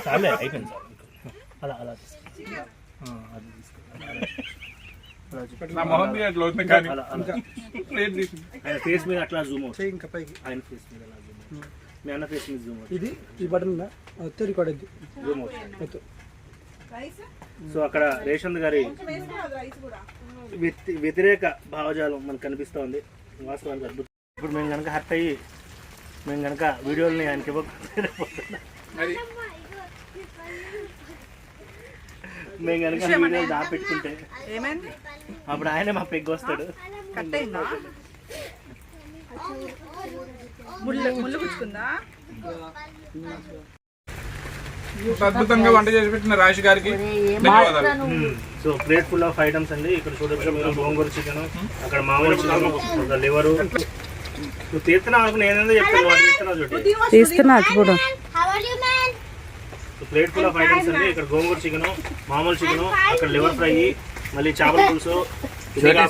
చాలే అయిపోయింది సార్. అలా అలా ఆయన ఫేస్ మీద అట్లా జూమ్ అవుతుంది. ఆయన ఫేస్ మీద అలా జూమ్ అవుతుంది. మీ అన్న ఫేస్ మీద జూమ్ అవుతుంది. ఇది ఈ బటన్ రికార్డ్ అయింది జూమ్ అవుతుంది. సో అక్కడ రేషంద్ గారి వ్యతిరేక భావజాలం మనకు కనిపిస్తూ ఉంది. వాస్తవానికి అద్భుతం. ఇప్పుడు మేము కనుక హర్ట్ అయ్యి మేము కనుక వీడియోలని ఆయనకి మేము కనుక వీడియోలు దాపెట్టుకుంటే అప్పుడు ఆయనే మా పెగ్గు వస్తాడు. అద్భుతంగా వంట చేసి పెట్టిన రాజు గారికి ధన్యవాదాలు. So plate full of items అండి. ఇక్కడ చూడొచ్చు గోంగూర చికెన్, అక్కడ మామూలు చికెన్, లివరు. నువ్వు తీస్తున్నావు అనుకుని నేనేందో చెప్తాను, వాడు తీస్తున్నావు చూడండి. తీస్తున్నా కూడా ప్లేట్ ఫుల్ ఆఫ్ ఐటమ్స్ అండి. ఇక్కడ గోంగూర చికెన్, మామూలు చికెన్, అక్కడ లివర్ ఫ్రై, మళ్ళీ చేపల పులుసు.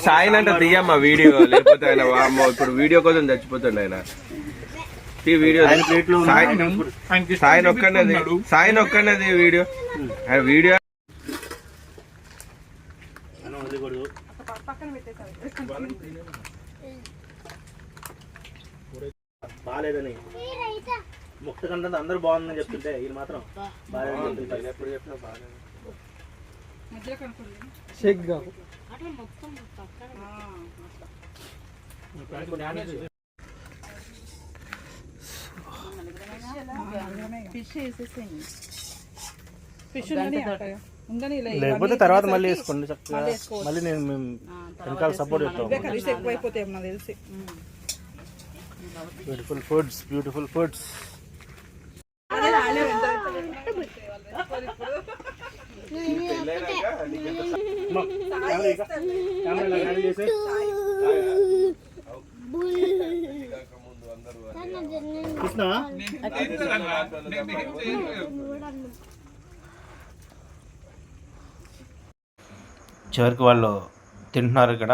సాయిన్ అంటే తీయమ్మా వీడియో, లేకపోతే ఆయన ఇప్పుడు వీడియో కోసం చచ్చిపోతుండే ఆయన. వీడియో సాయి ఒక్కనేది వీడియో వీడియో బాగాలేదని ముక్త కంటే అందరూ బాగుందని చెప్తుంటే ఇది మాత్రం బాగాలేదని లేకపోతే తర్వాత మళ్ళీ వేసుకోండి చక్కగా. మళ్ళీ నేను మేము వెనకాల సపోర్ట్ చేస్తాం. Beautiful foods, beautiful foods. చివరికి వాళ్ళు తింటున్నారు ఇక్కడ.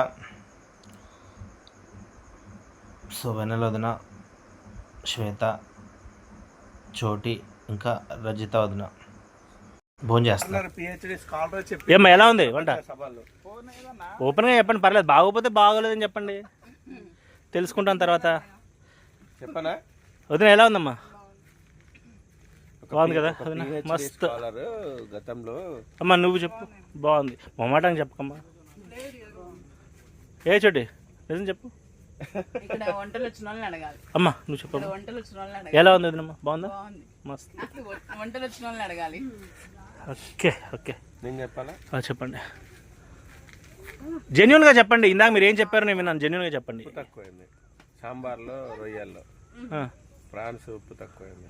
సో వెన్నెల వదిన, శ్వేత, చోటి, ఇంకా రజిత వదిన భోజనం చేస్తున్నారు. ఏమ్మా ఎలా ఉంది వంట? ఓపెన్గా చెప్పండి, పర్లేదు. బాగోపోతే బాగోలేదని చెప్పండి, తెలుసుకుంటాం తర్వాత. చెప్పనా వదిన ఎలా ఉందమ్మా? బాగుంది కదా మస్తు. గతంలో అమ్మా నువ్వు చెప్పు. బాగుంది. మొమాటానికి చెప్పకమ్మా. ఏ చోటి నిజం చెప్పు. అమ్మా నువ్వు చెప్పు. ఎలా ఉంది వదినమ్మా? బాగుందా? మస్తు. ఓకే ఓకే నేను చెప్పాలా? చెప్పండి, జెన్యున్గా చెప్పండి. ఇందాక మీరు ఏం చెప్పారు నేను విన్నాను. జెన్యున్గా చెప్పండి. తక్కువైంది సాంబార్లో, రొయ్యల్లో. ప్రాన్స్ ఉప్పు తక్కువైంది.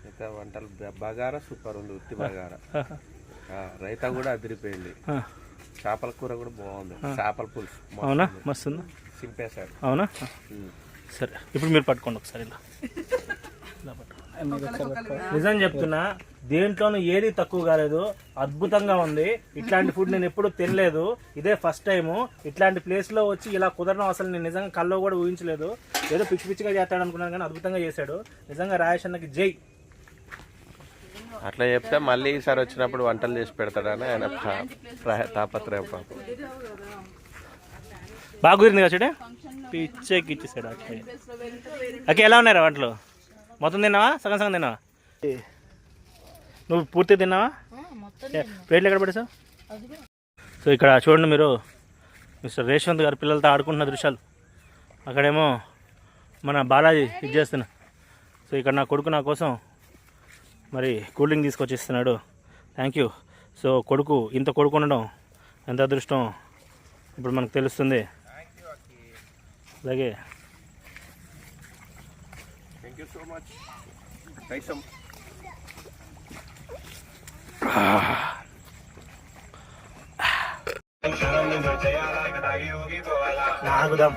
మిగతా వంటలు బగారా సూపర్ ఉంది, ఉత్తి బగారా. రైతా కూడా అదిరిపోయింది. చేపల కూర కూడా బాగుంది. చేపల పులుసు అవునా? మస్తు సింపేశారు. అవునా? సరే ఇప్పుడు మీరు పట్టుకోండి ఒకసారి. ఇలా నిజం చెప్తున్నా, దేంట్లోనూ ఏది తక్కువ కాలేదు. అద్భుతంగా ఉంది. ఇట్లాంటి ఫుడ్ నేను ఎప్పుడు తినలేదు. ఇదే ఫస్ట్ టైము ఇట్లాంటి ప్లేస్లో వచ్చి ఇలా కుదరడం అసలు నేను నిజంగా కల్లో కూడా ఊహించలేదు. ఏదో పిచ్చి పిచ్చిగా చేస్తాడు అనుకున్నాను, కానీ అద్భుతంగా చేశాడు. నిజంగా రాజేష్ అన్నకి జై. అట్లా చెప్తే మళ్ళీ ఈసారి వచ్చినప్పుడు వంటలు చేసి పెడతాడని ఆయన తాపత్రయం. బాగా కుదిరింది కదా చూడే, పిచ్చేకి ఇచ్చేసాడు. ఓకే ఎలా ఉన్నారా వంటలు? మొత్తం తిన్నావా? సగం సగం తిన్నావా? నువ్వు పూర్తి తిన్నావా? ప్లేట్లు ఎక్కడ పడేసావు? సో ఇక్కడ చూడండి మీరు, మిస్టర్ రేష్వంత్ గారు పిల్లలతో ఆడుకుంటున్న దృశ్యాలు. అక్కడేమో మన బాలాజీ ఇది చేస్తున్నా. సో ఇక్కడ నా కొడుకు నా కోసం మరి కూల్ డ్రింక్ తీసుకొచ్చి ఇస్తున్నాడు. Thank you. సో కొడుకు, ఇంత కొడుకు ఉండడం ఎంత అదృష్టం ఇప్పుడు మనకు తెలుస్తుంది. అలాగే థ్యాంక్ యూ సో మచ్. నాగుదాం.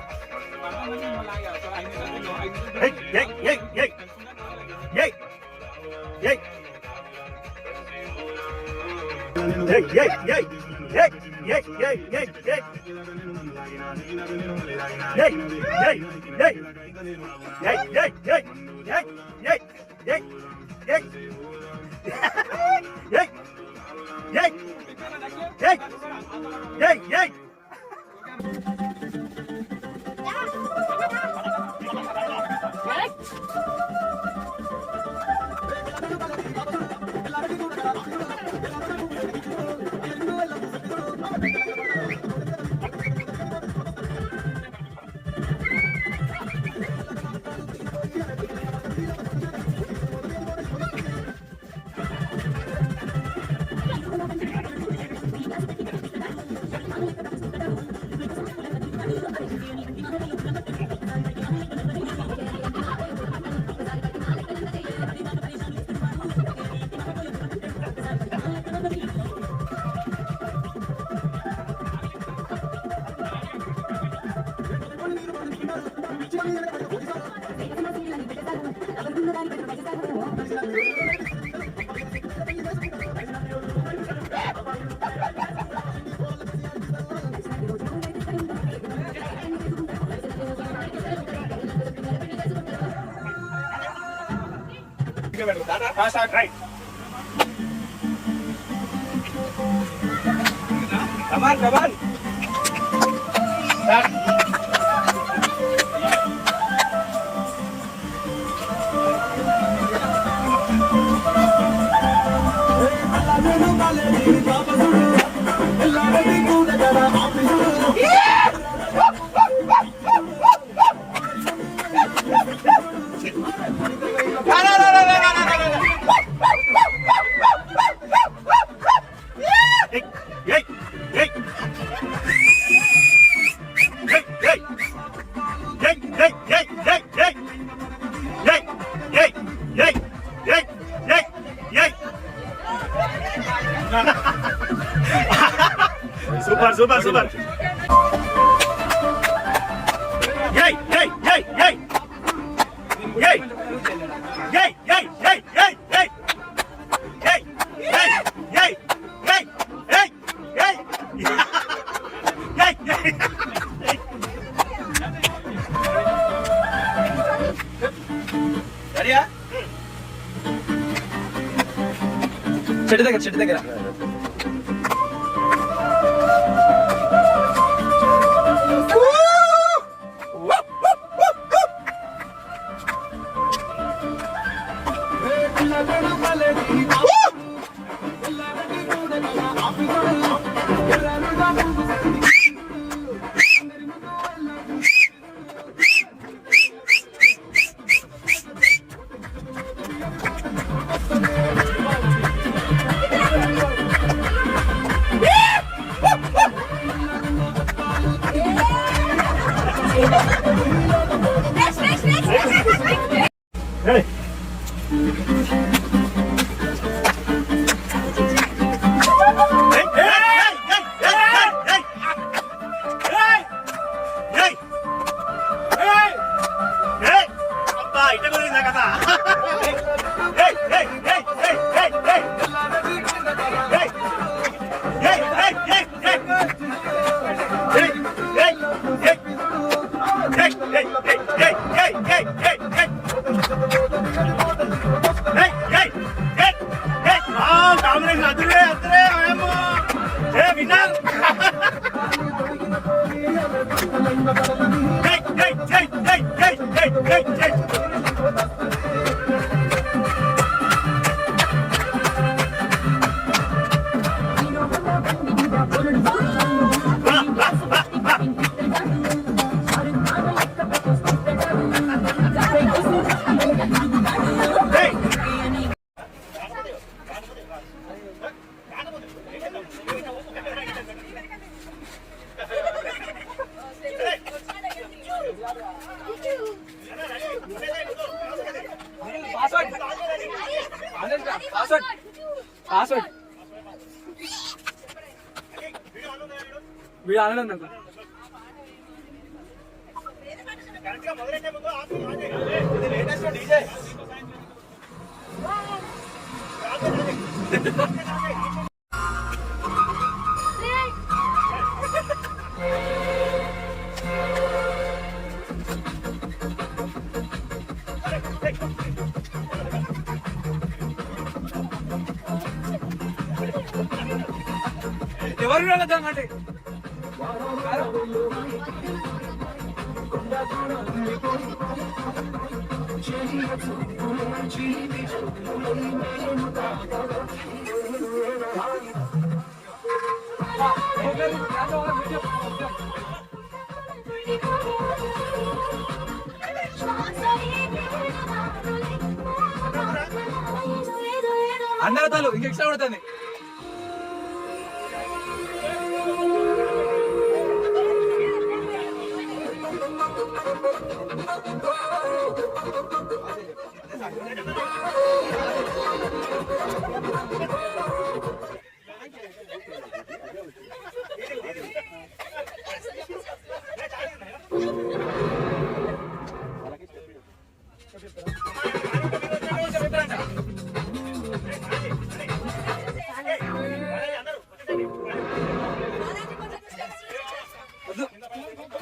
సూపర్ సూపర్ సూపర్ చెట్టు దగ్గర పాస్వర్డ్ వీడు ఆనందం ఎవరు అంటే అందరూ తలు ఇంకెక్స్ట్రా కొడుతుంది.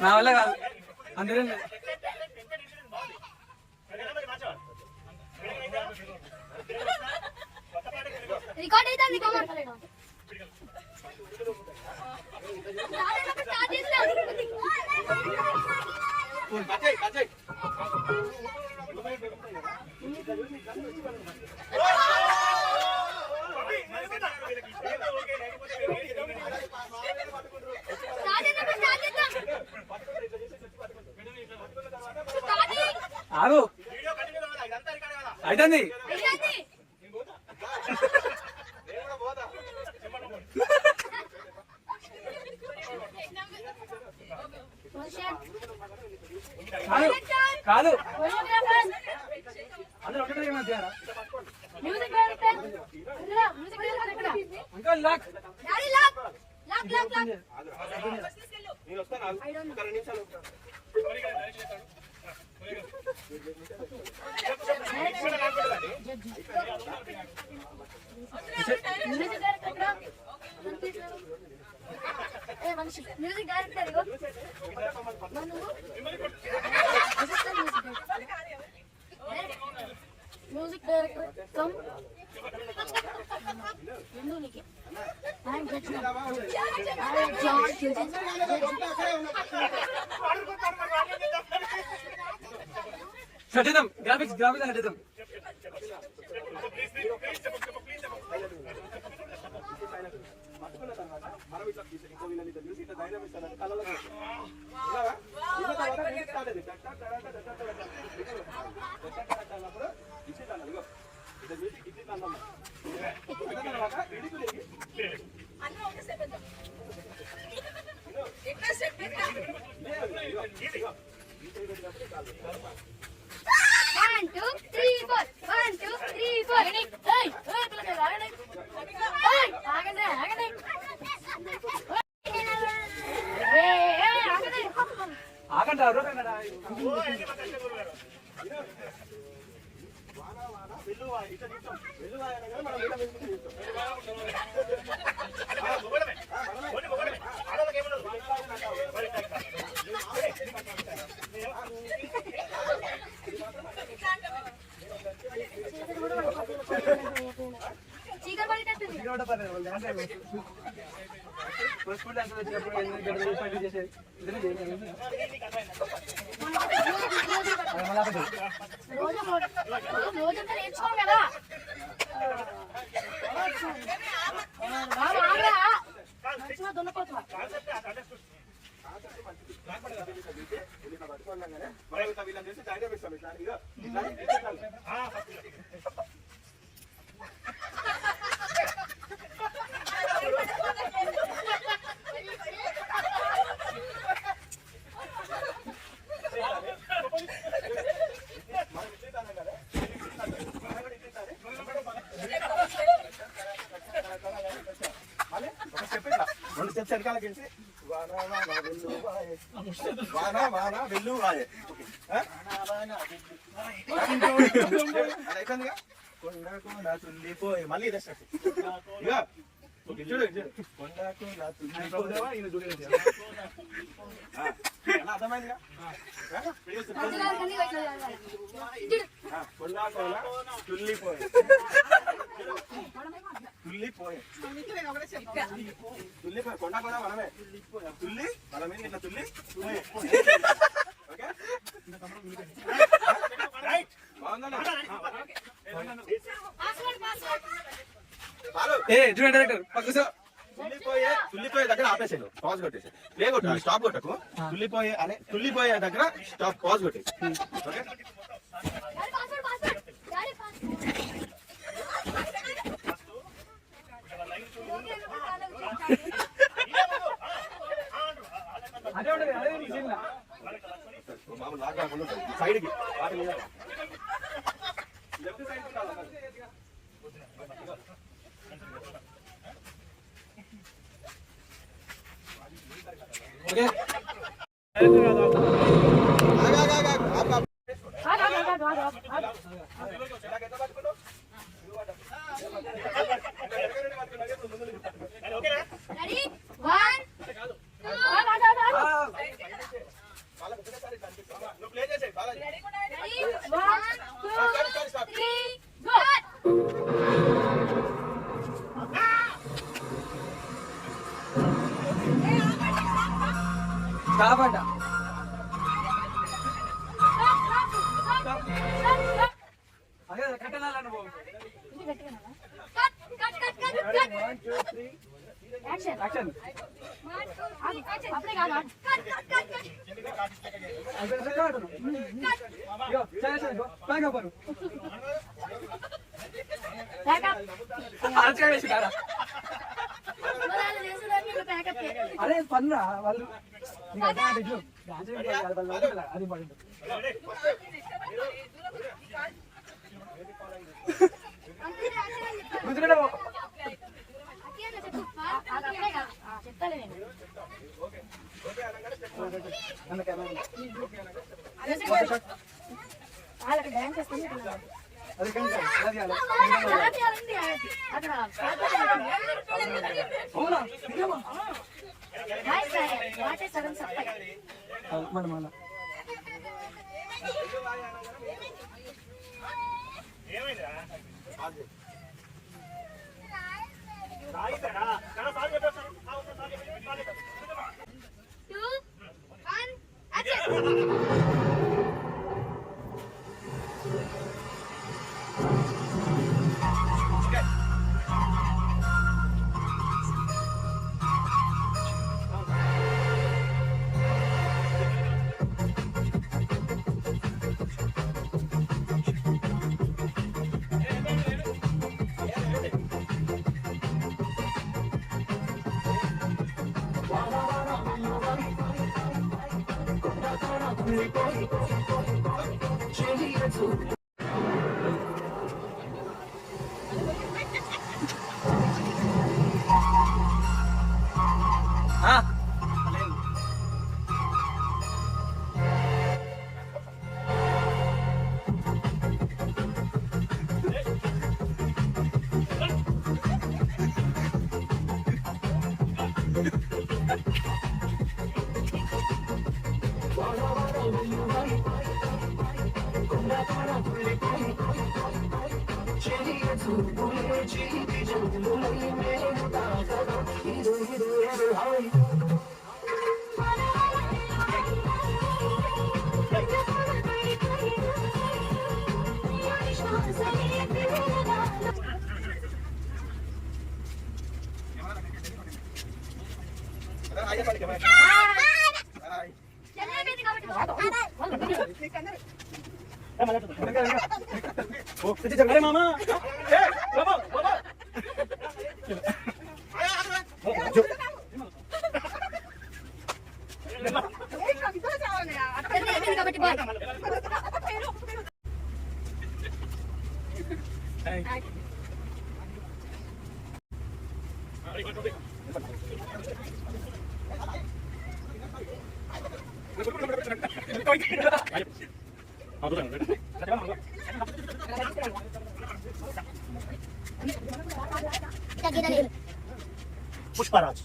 నా వల్ల కాదు అందరూ రికార్డ్ అయితే రికార్డ్ ఆగు అయితంది. కాదు అందరూ ఒకటే మధ్య music director music director uncle lock daddy lock lock lock lock నేను వస్తాను 2 నిమిషాలు. మ్యూజిక్ డైరెక్టర్ ఏ మనిషి music director ego music director come ఎందు నీకే ఐఎమ్ జడ్జ్ సత్యదం గ్రాఫిక్స్ సత్యదం ఆగంటారు రోజంతా నేర్చుకోం కదా దున్నపోతున్నా రెండు స్టెప్స్ వెనకాలకి మళ్ళీ చూడు అర్థమైందిగా తుల్లిపోయి కొండ కూడా మనమే తుల్లి మన మీద ఇట్లా తుల్లి ఓకే చూడండి డైరెక్టర్ పక్క తుల్లిపోయే దగ్గర ఆపేసాను పాజ్ కొట్టేసి ప్లే కొట్టాలి స్టాప్ కొట్టకు తుల్లిపోయే దగ్గర స్టాప్ పాజ్ కొట్టేసి ఓకే సైడ్కి లెఫ్ట్ సైడ్ ఓకే Ready? 1, 2, నువ్వు ప్లే చేసేయ్ బాలాజీ ready? 1, 2, 3, go! స్టాప్ అంట అదే కట్టనాలను యాక్షన్ అదే పన్నురా వాళ్ళు అది పడింది చెప్తాలే నేను వాళ్ళకి డ్యాన్స్ చేస్తుంది సగం సత్తాయి మన మన మామా పుష్పరాజ్